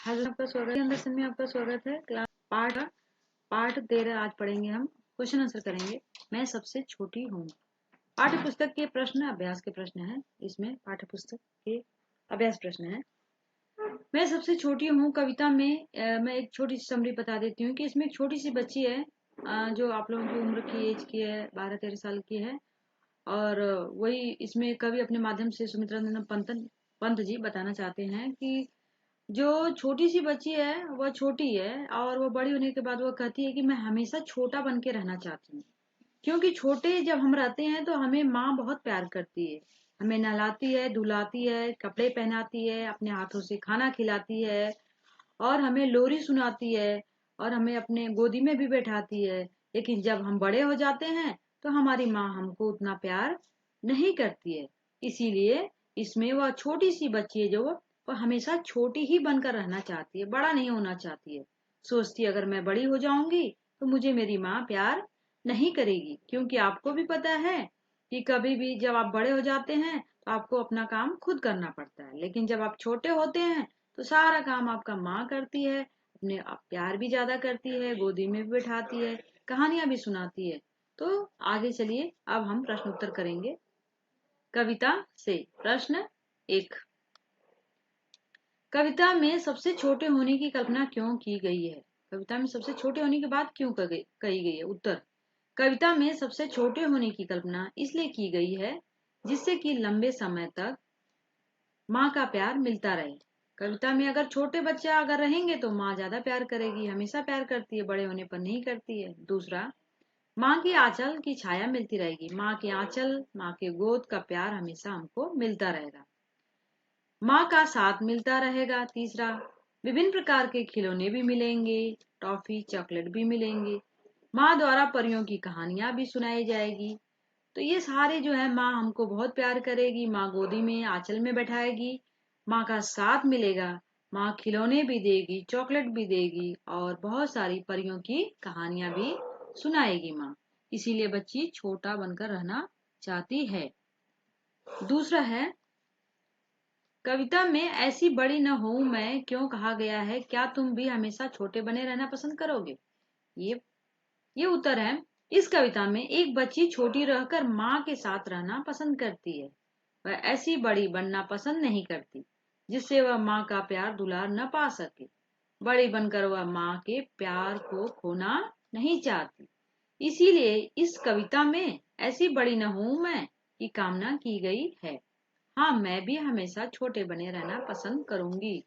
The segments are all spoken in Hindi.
हेलो, आपका स्वागत है। लेसन में आपका स्वागत है। क्लास पाठ 13 आज पढ़ेंगे। हम क्वेश्चन आंसर करेंगे। मैं सबसे छोटी हूँ। पाठ्य पुस्तक के प्रश्न अभ्यास के प्रश्न है। इसमें पाठ्य पुस्तक के अभ्यास प्रश्न है। मैं सबसे छोटी हूँ कविता में मैं एक छोटी सी समरी बता देती हूँ कि इसमें एक छोटी सी बच्ची है जो आप लोगों की उम्र की एज की है, 12-13 साल की है। और वही इसमें कवि अपने माध्यम से सुमित्रा नंदन पंत जी बताना चाहते हैं कि जो छोटी सी बच्ची है वह छोटी है और वो बड़ी होने के बाद वो कहती है कि मैं हमेशा छोटा बन के रहना चाहती हूँ। क्योंकि छोटे जब हम रहते हैं तो हमें माँ बहुत प्यार करती है, हमें नहलाती है, धुलाती है, कपड़े पहनाती है, अपने हाथों से खाना खिलाती है और हमें लोरी सुनाती है और हमें अपने गोदी में भी बैठाती है। लेकिन जब हम बड़े हो जाते हैं तो हमारी माँ हमको उतना प्यार नहीं करती है। इसीलिए इसमें वह छोटी सी बच्ची है जो वह हमेशा छोटी ही बनकर रहना चाहती है, बड़ा नहीं होना चाहती है। सोचती है अगर मैं बड़ी हो जाऊंगी तो मुझे मेरी माँ प्यार नहीं करेगी। क्योंकि आपको भी पता है कि कभी भी जब आप बड़े हो जाते हैं तो आपको अपना काम खुद करना पड़ता है, लेकिन जब आप छोटे होते हैं तो सारा काम आपका माँ करती है। अपने आप प्यार भी ज्यादा करती है, गोदी में भी बैठाती है, कहानियां भी सुनाती है। तो आगे चलिए, अब हम प्रश्न उत्तर करेंगे कविता से। प्रश्न 1, कविता में सबसे छोटे होने की कल्पना क्यों की गई है? कविता में सबसे छोटे होने की बात क्यों कही गई है? उत्तर, कविता में सबसे छोटे होने की कल्पना इसलिए की गई है जिससे कि लंबे समय तक माँ का प्यार मिलता रहे। कविता में अगर छोटे बच्चे अगर रहेंगे तो माँ ज्यादा प्यार करेगी, हमेशा प्यार करती है, बड़े होने पर नहीं करती है। दूसरा, माँ की आंचल की छाया मिलती रहेगी, माँ के आंचल, माँ के गोद का प्यार हमेशा हमको मिलता रहेगा, माँ का साथ मिलता रहेगा। तीसरा, विभिन्न प्रकार के खिलौने भी मिलेंगे, टॉफी चॉकलेट भी मिलेंगे, माँ द्वारा परियों की कहानियां भी सुनाई जाएगी। तो ये सारे जो है माँ हमको बहुत प्यार करेगी, माँ गोदी में आंचल में बैठाएगी, माँ का साथ मिलेगा, माँ खिलौने भी देगी, चॉकलेट भी देगी और बहुत सारी परियों की कहानियां भी सुनाएगी माँ। इसीलिए बच्ची छोटा बनकर रहना चाहती है। दूसरा है, कविता में ऐसी बड़ी न हूं मैं क्यों कहा गया है, क्या तुम भी हमेशा छोटे बने रहना पसंद करोगे? ये ये उत्तर है, इस कविता में एक बच्ची छोटी रहकर माँ के साथ रहना पसंद करती है। वह ऐसी बड़ी बनना पसंद नहीं करती जिससे वह माँ का प्यार दुलार न पा सके। बड़ी बनकर वह माँ के प्यार को खोना नहीं चाहती। इसीलिए इस कविता में ऐसी बड़ी न हूं मैं की कामना की गई है। हाँ, मैं भी हमेशा छोटे बने रहना पसंद करूंगी।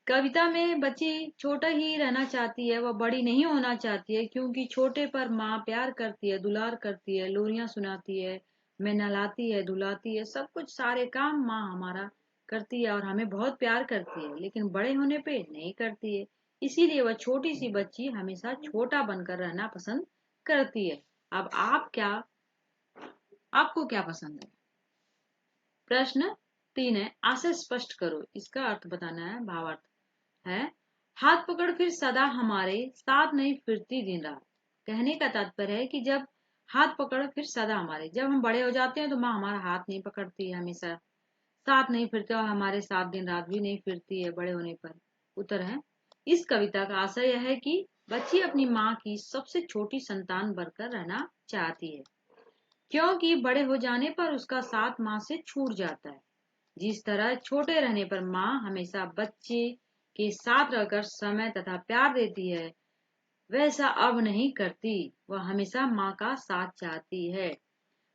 कविता में बच्ची छोटा ही रहना चाहती है, वह बड़ी नहीं होना चाहती है, क्योंकि छोटे पर माँ प्यार करती है, दुलार करती है, लोरियां सुनाती है, मैं नहलाती है, धुलाती है, सब कुछ सारे काम माँ हमारा करती है और हमें बहुत प्यार करती है, लेकिन बड़े होने पे नहीं करती है। इसीलिए वह छोटी सी बच्ची हमेशा छोटा बनकर रहना पसंद करती है। अब आपको क्या पसंद है? प्रश्न 3 है, आशय स्पष्ट करो, इसका अर्थ बताना है, भावार्थ है। हाथ पकड़ फिर सदा हमारे साथ नहीं फिरती दिन रात। कहने का तात्पर्य है कि जब हाथ पकड़ फिर सदा हमारे, जब हम बड़े हो जाते हैं तो माँ हमारा हाथ नहीं पकड़ती है, हमेशा साथ नहीं फिरते और हमारे साथ दिन रात भी नहीं फिरती है बड़े होने पर। उत्तर है, इस कविता का आशय यह है कि बच्ची अपनी माँ की सबसे छोटी संतान बनकर रहना चाहती है, क्योंकि बड़े हो जाने पर उसका साथ माँ से छूट जाता है। जिस तरह छोटे रहने पर माँ हमेशा बच्चे के साथ रहकर समय तथा प्यार देती है, वैसा अब नहीं करती, वह हमेशा माँ का साथ चाहती है।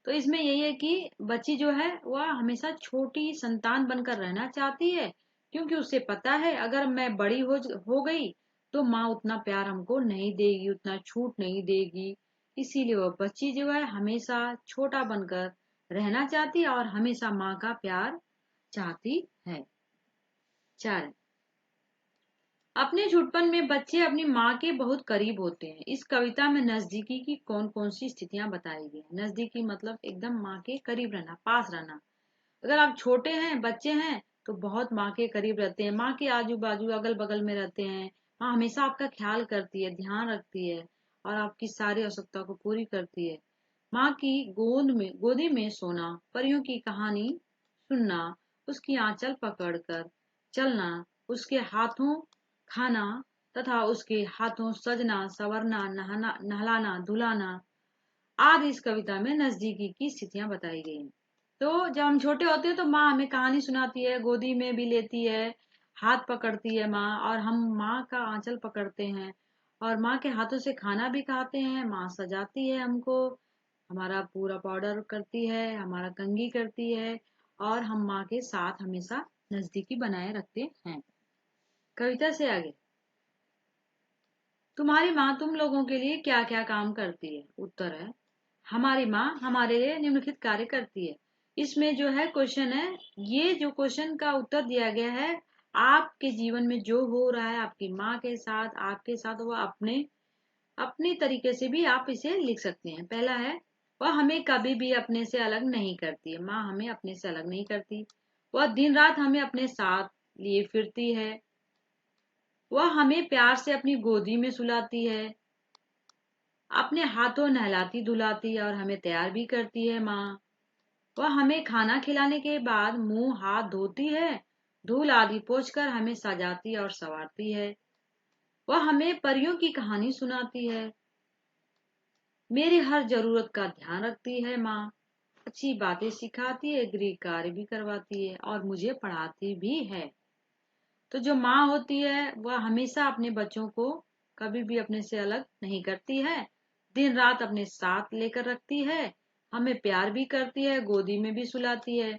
तो इसमें यही है कि बच्ची जो है वह हमेशा छोटी संतान बनकर रहना चाहती है, क्योंकि उसे पता है अगर मैं बड़ी हो गई तो माँ उतना प्यार हमको नहीं देगी, उतना छूट नहीं देगी। इसीलिए वह बच्ची जो है हमेशा छोटा बनकर रहना चाहती है और हमेशा माँ का प्यार चाहती है। 4, अपने छुटपन में बच्चे अपनी माँ के बहुत करीब होते हैं। इस कविता में नजदीकी की कौन कौन सी स्थितियां बताई गई? नजदीकी मतलब एकदम माँ के करीब रहना, पास रहना। अगर आप छोटे हैं, बच्चे हैं, तो बहुत माँ के करीब रहते हैं, माँ के आजू बाजू अगल बगल में रहते हैं। माँ हमेशा आपका ख्याल करती है, ध्यान रखती है और आपकी सारी आवश्यकता को पूरी करती है। माँ की गोदी में सोना, परियों की कहानी सुनना, उसकी आंचल पकड़कर चलना, उसके हाथों खाना तथा उसके हाथों सजना, संवरना, नहलाना, धुलाना आदि इस कविता में नजदीकी की स्थितियां बताई गई हैं। तो जब हम छोटे होते हैं तो माँ हमें कहानी सुनाती है, गोदी में भी लेती है, हाथ पकड़ती है माँ, और हम माँ का आंचल पकड़ते हैं और माँ के हाथों से खाना भी खाते हैं। माँ सजाती है हमको, हमारा पूरा पाउडर करती है, हमारा कंघी करती है, और हम माँ के साथ हमेशा नजदीकी बनाए रखते हैं। कविता से आगे, तुम्हारी माँ तुम लोगों के लिए क्या क्या काम करती है? उत्तर है, हमारी माँ हमारे लिए निम्नलिखित कार्य करती है। इसमें जो है क्वेश्चन है, ये जो क्वेश्चन का उत्तर दिया गया है, आपके जीवन में जो हो रहा है आपकी माँ के साथ, आपके साथ, वो अपने अपनी तरीके से भी आप इसे लिख सकते हैं। पहला है, वह हमें कभी भी अपने से अलग नहीं करती है। माँ हमें अपने से अलग नहीं करती। वह दिन रात हमें अपने साथ लिए फिरती है। वह हमें प्यार से अपनी गोदी में सुलाती है, अपने हाथों नहलाती धुलाती और हमें तैयार भी करती है। माँ वह हमें खाना खिलाने के बाद मुंह हाथ धोती है, धूल आदि पोंछकर हमें सजाती और संवारती है। वह हमें परियों की कहानी सुनाती है, मेरी हर जरूरत का ध्यान रखती है। माँ अच्छी बातें सिखाती है, गृह कार्य भी करवाती है और मुझे पढ़ाती भी है। तो जो माँ होती है वह हमेशा अपने बच्चों को कभी भी अपने से अलग नहीं करती है, दिन रात अपने साथ लेकर रखती है, हमें प्यार भी करती है, गोदी में भी सुलाती है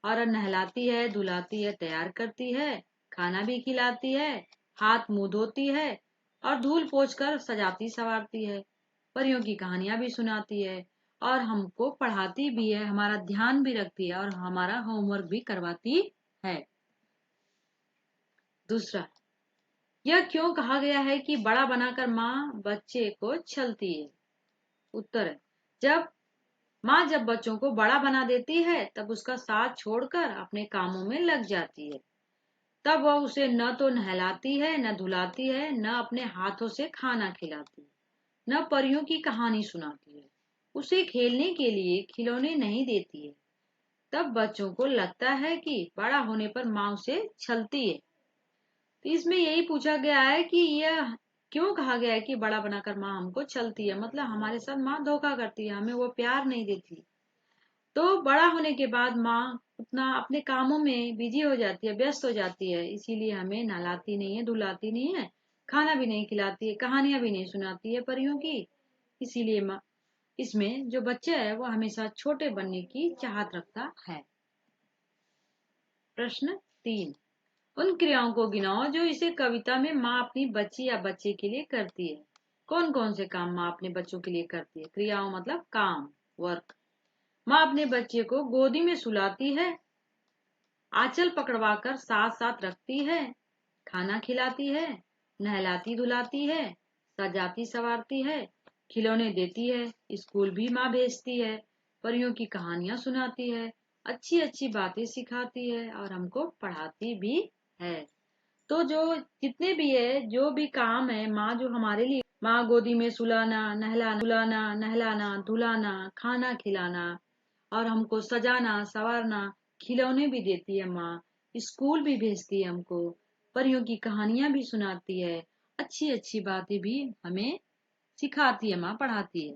और नहलाती है, धुलाती है, तैयार करती है, खाना भी खिलाती है, हाथ मुंह धोती है और धूल पोंछ कर सजाती संवारती है, परियों की कहानियां भी सुनाती है और हमको पढ़ाती भी है, हमारा ध्यान भी रखती है और हमारा होमवर्क भी करवाती है। दूसरा, यह क्यों कहा गया है कि बड़ा बनाकर माँ बच्चे को छलती है? उत्तर है, जब बच्चों को बड़ा बना देती है तब उसका साथ छोड़कर अपने कामों में लग जाती है। तब वह उसे न तो नहलाती है, न धुलाती है, न अपने हाथों से खाना खिलाती है, न परियों की कहानी सुनाती है, उसे खेलने के लिए खिलौने नहीं देती है। तब बच्चों को लगता है कि बड़ा होने पर माँ उसे छलती है। तो इसमें यही पूछा गया है कि यह क्यों कहा गया है कि बड़ा बनाकर माँ हमको छलती है, मतलब हमारे साथ माँ धोखा करती है, हमें वो प्यार नहीं देती। तो बड़ा होने के बाद माँ उतना अपने कामों में बिजी हो जाती है, व्यस्त हो जाती है, इसीलिए हमें नहलाती नहीं है, धुलाती नहीं है, खाना भी नहीं खिलाती है, कहानियां भी नहीं सुनाती है परियों की। इसीलिए माँ इसमें जो बच्चा है वो हमेशा छोटे बनने की चाहत रखता है। प्रश्न 3, उन क्रियाओं को गिनाओ जो इसे कविता में माँ अपनी बच्ची या बच्चे के लिए करती है। कौन कौन से काम माँ अपने बच्चों के लिए करती है? क्रियाओं मतलब काम, वर्क। माँ अपने बच्चे को गोदी में सुलाती है, आंचल पकड़वाकर साथ साथ रखती है, खाना खिलाती है, नहलाती धुलाती है, सजाती संवारती है, खिलौने देती है, स्कूल भी माँ भेजती है, परियों की कहानियां सुनाती है, अच्छी अच्छी बातें सिखाती है और हमको पढ़ाती भी है। तो जो जितने भी है, जो भी काम है माँ जो हमारे लिए, माँ गोदी में सुलाना, नहलाना धुलाना, खाना खिलाना और हमको सजाना संवारना, खिलौने भी देती है माँ, स्कूल भी भेजती है हमको, परियों की कहानियां भी सुनाती है, अच्छी अच्छी बातें भी हमें सिखाती है माँ, पढ़ाती है।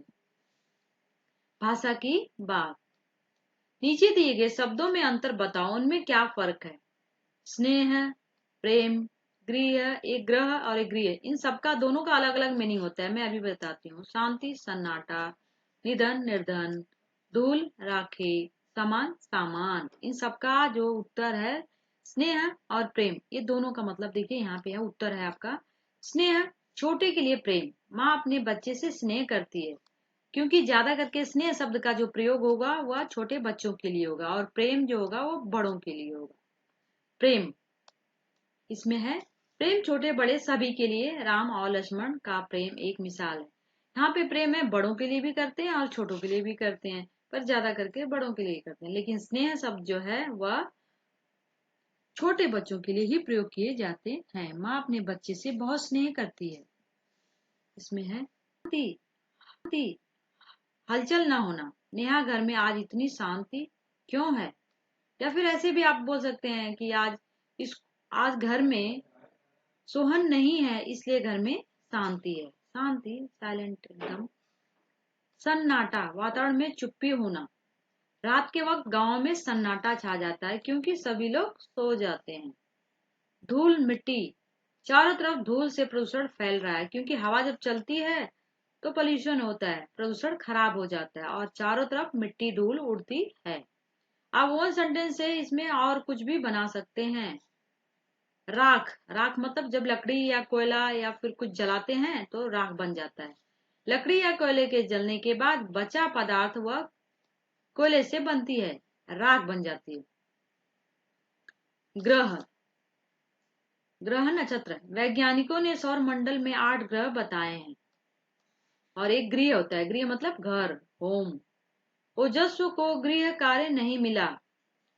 भाषा की बात, नीचे दिए गए शब्दों में अंतर बताओ, उनमें क्या फर्क है? स्नेह, प्रेम, गृह, एक ग्रह और एक गृह, इन सबका दोनों का अलग अलग मीनिंग होता है, मैं अभी बताती हूँ। शांति सन्नाटा, निधन निर्धन, धूल राखे, समान सामान, इन सबका जो उत्तर है स्नेह और प्रेम, ये दोनों का मतलब देखिए यहाँ पे है, उत्तर है आपका स्नेह। छोटे के लिए प्रेम, माँ अपने बच्चे से स्नेह करती है, क्योंकि ज्यादा करके स्नेह शब्द का जो प्रयोग होगा वह छोटे बच्चों के लिए होगा और प्रेम जो होगा वो बड़ों के लिए होगा। प्रेम, इसमें है प्रेम छोटे बड़े सभी के लिए, राम और लक्ष्मण का प्रेम एक मिसाल है। यहाँ पे प्रेम है बड़ों के लिए भी करते हैं और छोटों के लिए भी करते हैं, पर ज्यादा करके बड़ों के लिए करते हैं, लेकिन स्नेह शब्द जो है वह छोटे बच्चों के लिए ही प्रयोग किए जाते हैं। माँ अपने बच्चे से बहुत स्नेह करती है। इसमें है शांति, हलचल ना होना, नेहा घर में आज इतनी शांति क्यों है? या फिर ऐसे भी आप बोल सकते हैं कि आज इस आज घर में सोहन नहीं है इसलिए घर में शांति है। शांति, साइलेंट एकदम। सन्नाटा, वातावरण में चुप्पी होना। रात के वक्त गांव में सन्नाटा छा जाता है क्योंकि सभी लोग सो जाते हैं। धूल मिट्टी, चारों तरफ धूल से प्रदूषण फैल रहा है क्योंकि हवा जब चलती है तो पोल्यूशन होता है, प्रदूषण खराब हो जाता है और चारों तरफ मिट्टी धूल उड़ती है। आप वन सेंटेंस से इसमें और कुछ भी बना सकते हैं। राख, राख मतलब जब लकड़ी या कोयला या फिर कुछ जलाते हैं तो राख बन जाता है। लकड़ी या कोयले के जलने के बाद बचा पदार्थ वह कोयले से बनती है, राख बन जाती है। ग्रह, ग्रह नक्षत्र। वैज्ञानिकों ने सौर मंडल में 8 ग्रह बताए हैं और एक गृह होता है। गृह मतलब घर, होम। ओजस्व को गृह कार्य नहीं मिला।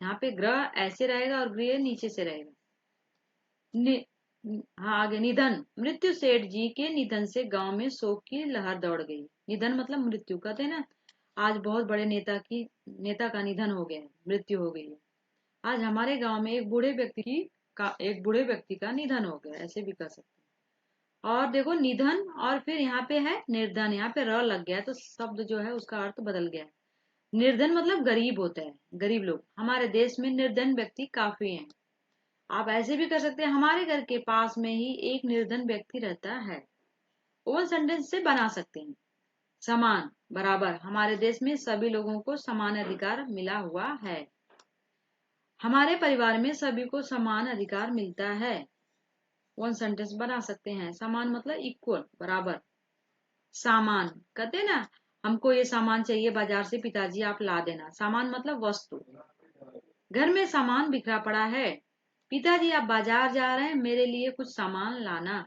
यहाँ पे ग्रह ऐसे रहेगा और गृह नीचे से रहेगा। हाँ आगे, निधन। मृत्यु, सेठ जी के निधन से गांव में शोक की लहर दौड़ गई। निधन मतलब मृत्यु, कहते हैं ना आज बहुत बड़े नेता का निधन हो गया है, मृत्यु हो गई है। आज हमारे गांव में एक बूढ़े व्यक्ति का निधन हो गया, ऐसे भी कर सकते हैं। और देखो निधन और फिर यहाँ पे है निर्धन, यहाँ पे र लग गया तो शब्द जो है उसका अर्थ बदल गया। निर्धन मतलब गरीब होता है, गरीब लोग। हमारे देश में निर्धन व्यक्ति काफी हैं। आप ऐसे भी कर सकते हैं, हमारे घर के पास में ही एक निर्धन व्यक्ति रहता है। ओवन सेंटेंस से बना सकते हैं। समान, बराबर। हमारे देश में सभी लोगों को समान अधिकार मिला हुआ है। हमारे परिवार में सभी को समान अधिकार मिलता है। वन सेंटेंस बना सकते हैं। समान मतलब इक्वल, बराबर। सामान, कहते हैं ना हमको ये सामान चाहिए बाजार से, पिताजी आप ला देना। सामान मतलब वस्तु। घर में सामान बिखरा पड़ा है, पिताजी आप बाजार जा रहे हैं, मेरे लिए कुछ सामान लाना।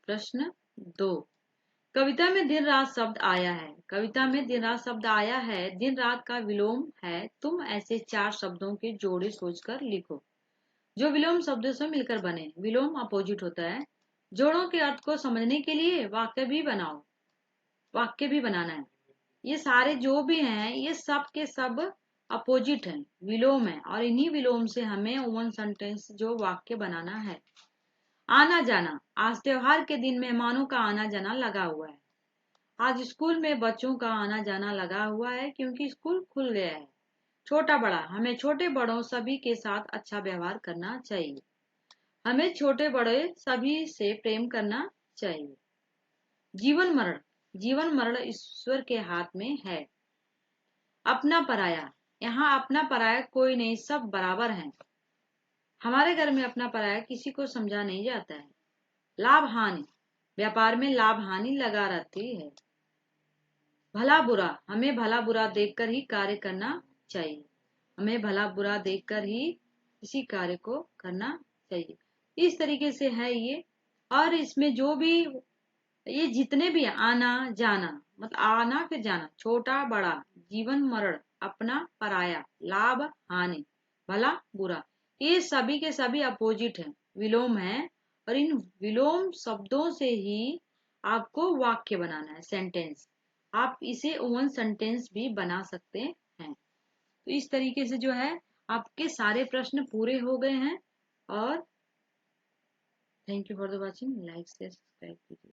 प्रश्न 2, कविता में दिन रात शब्द आया है। कविता में दिन रात शब्द आया है, दिन रात का विलोम है। तुम ऐसे 4 शब्दों के जोड़े सोचकर लिखो जो विलोम शब्दों से मिलकर बने। विलोम अपोजिट होता है। जोड़ों के अर्थ को समझने के लिए वाक्य भी बनाना है। ये सारे जो भी हैं ये सब के सब अपोजिट हैं, विलोम है, और इन्हीं विलोम से हमें वन सेंटेंस जो वाक्य बनाना है। आना जाना, आज त्योहार के दिन मेहमानों का आना जाना लगा हुआ है। आज स्कूल में बच्चों का आना जाना लगा हुआ है क्योंकि स्कूल खुल गया है। छोटा बड़ा, हमें छोटे बड़ों सभी के साथ अच्छा व्यवहार करना चाहिए। हमें छोटे बड़े सभी से प्रेम करना चाहिए। जीवन मरण, जीवन मरण ईश्वर के हाथ में है। अपना पराया, यहाँ अपना पराया कोई नहीं, सब बराबर हैं। हमारे घर में अपना पराया किसी को समझा नहीं जाता है। लाभ हानि, व्यापार में लाभ हानि लगा रहती है। भला बुरा, हमें भला बुरा देखकर ही कार्य करना चाहिए। हमें भला बुरा देखकर ही किसी कार्य को करना चाहिए। इस तरीके से है ये। और इसमें जो भी ये जितने भी आना जाना मतलब आना फिर जाना, छोटा बड़ा, जीवन मरण, अपना पराया, लाभ हानि, भला बुरा, ये सभी के सभी अपोजिट हैं, विलोम है। और इन विलोम शब्दों से ही आपको वाक्य बनाना है, सेंटेंस। आप इसे ओवन सेंटेंस भी बना सकते हैं। तो इस तरीके से जो है आपके सारे प्रश्न पूरे हो गए हैं। और thank you for the watching. Like share subscribe कीजिए।